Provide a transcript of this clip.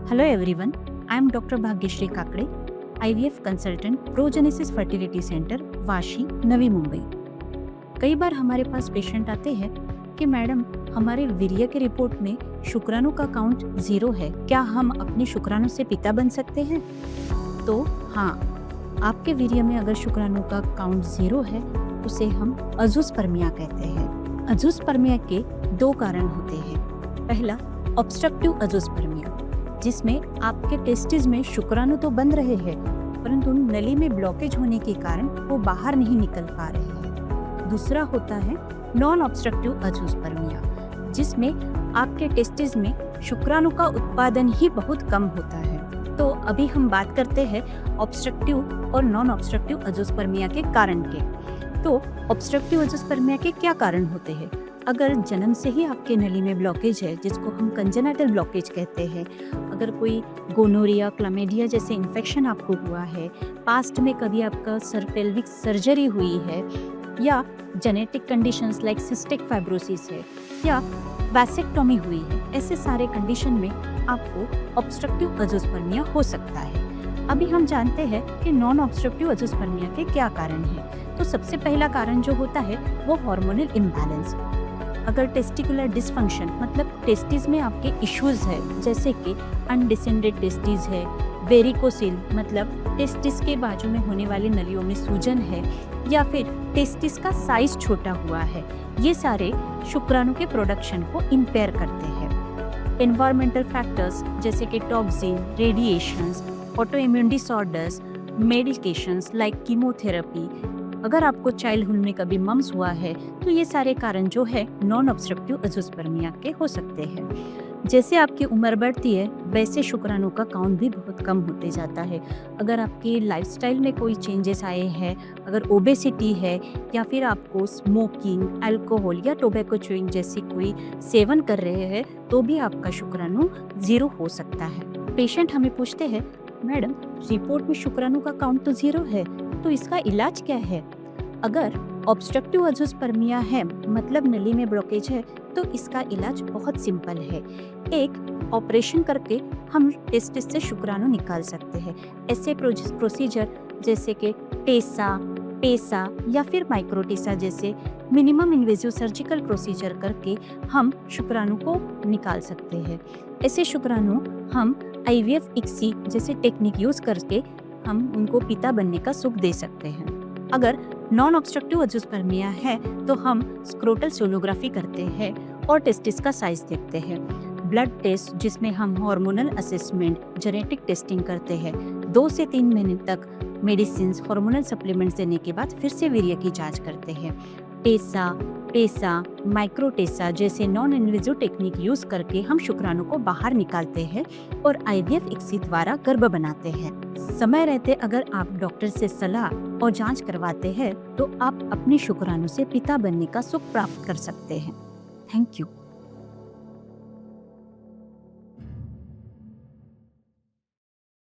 Hello everyone, I am Dr. Bhagyashree Kakade, IVF consultant Progenesis fertility centre Vashi Navi Mumbai. कई बार हमारे पास patient आते हैं कि मैडम हमारे वीर्य के रिपोर्ट में शुक्राणु का काउंट 0 है, क्या हम अपने शुक्राणु से पिता बन सकते हैं? तो हाँ, आपके वीर्य में अगर शुक्राणु का काउंट 0 है उसे हम अजूस्पर्मिया कहते हैं। अजूस्पर्मिया के 2 कारण होते हैं। पहला, ऑब्स्ट्रक्टिव अजूस्पर्मिया, जिसमें आपके टेस्टिस में शुक्राणु तो बन रहे हैं परंतु नली में ब्लॉकेज होने के कारण वो बाहर नहीं निकल पा रहे हैं। दूसरा होता है नॉन ऑब्स्ट्रक्टिव अजूस्पर्मिया, जिसमें आपके टेस्टिस में शुक्राणु का उत्पादन ही बहुत कम होता है। तो अभी हम बात करते हैं ऑब्स्ट्रक्टिव और नॉन ऑब्स्ट्रक्टिव अजूस्पर्मिया के कारण के। तो ऑब्स्ट्रक्टिव अजूस्पर्मिया के क्या कारण होते हैं? अगर जन्म से ही आपके नली में ब्लॉकेज है, जिसको हम कंजेनिटल ब्लॉकेज कहते हैं, अगर कोई गोनोरिया, क्लैमिडिया जैसे इन्फेक्शन आपको हुआ है, पास्ट में कभी आपका पेल्विक सर्जरी हुई है, या genetic conditions like cystic fibrosis है, या वैसेक्टोमी हुई है, ऐसे सारे कंडीशन में आपको ऑब्स्ट्रक्टिव अजूस्पर्मिया हो सकता है। अभी हम जानते हैं कि नॉन ऑब्स्ट्रक्टिव अजूस्पर्मिया के क्या कारण हैं। तो सबसे पहला कारण जो होता है वो हार्मोनल इम्बैलेंस। अगर टेस्टिकुलर डिसफंक्शन मतलब टेस्टिस में आपके इश्यूज है, जैसे कि अनडिसेंडेड टेस्टिस है, वेरिकोसिल मतलब टेस्टिस के बाजू में होने वाली नलियों में सूजन है, या फिर टेस्टिस का साइज छोटा हुआ है, ये सारे शुक्राणु के प्रोडक्शन को इम्पेयर करते हैं। एनवायरमेंटल फैक्टर्स जैसे कि toxin, radiations, auto immune disorders, medications like chemotherapy, अगर आपको चाइल्डहुड में कभी मम्स हुआ है तो ये सारे कारण जो है नॉन ऑब्स्ट्रक्टिव अजूस्पर्मिया के हो सकते हैं। जैसे आपकी उम्र बढ़ती है वैसे शुक्राणु का काउंट भी बहुत कम होते जाता है। अगर आपकी लाइफस्टाइल में कोई चेंजेस आए हैं, अगर ओबेसिटी है, या फिर आपको स्मोकिंग, अल्कोहल या टोबैको च्यूइंग जैसी कोई सेवन कर रहे हैं तो भी आपका शुक्राणु 0 हो सकता है। पेशेंट हमें पूछते हैं, मैडम रिपोर्ट में शुक्राणु का काउंट तो 0 है, तो इसका इलाज क्या है? अगर ऑब्स्ट्रक्टिव अजूस्पर्मिया है मतलब नली में ब्लॉकेज है तो इसका इलाज बहुत सिंपल है। एक ऑपरेशन करके हम टेस्टिस से शुक्राणु निकाल सकते हैं। ऐसे प्रोसीजर जैसे कि टेसा, पेसा या फिर माइक्रोटेसा जैसे मिनिमम इन्वेजिव सर्जिकल प्रोसीजर करके हम शुक्राणु को निकाल सकते हैं। ऐसे शुक्राणु हम IVF ICSI जैसे टेक्निक यूज करके हम उनको पिता बनने का सुख दे सकते हैं। अगर नॉन ऑब्स्ट्रक्टिव अजूस्पर्मिया है तो हम स्क्रोटल सोनोग्राफी करते हैं और टेस्टिस का साइज देखते हैं। ब्लड टेस्ट जिसमें हम हार्मोनल असेसमेंट, जेनेटिक टेस्टिंग करते हैं। 2 से 3 महीने तक मेडिसिन, हार्मोनल सप्लीमेंट्स देने के बाद फिर से वीर्य की जांच करते हैं। टेसा, पेसा, माइक्रोटेसा जैसे नॉन इन्वेजिव टेक्निक यूज करके हम शुक्राणु को बाहर निकालते हैं और IVF ICSI द्वारा गर्भ बनाते हैं। समय रहते अगर आप डॉक्टर से सलाह और जांच करवाते हैं तो आप अपने शुक्राणु से पिता बनने का सुख प्राप्त कर सकते हैं। Thank you.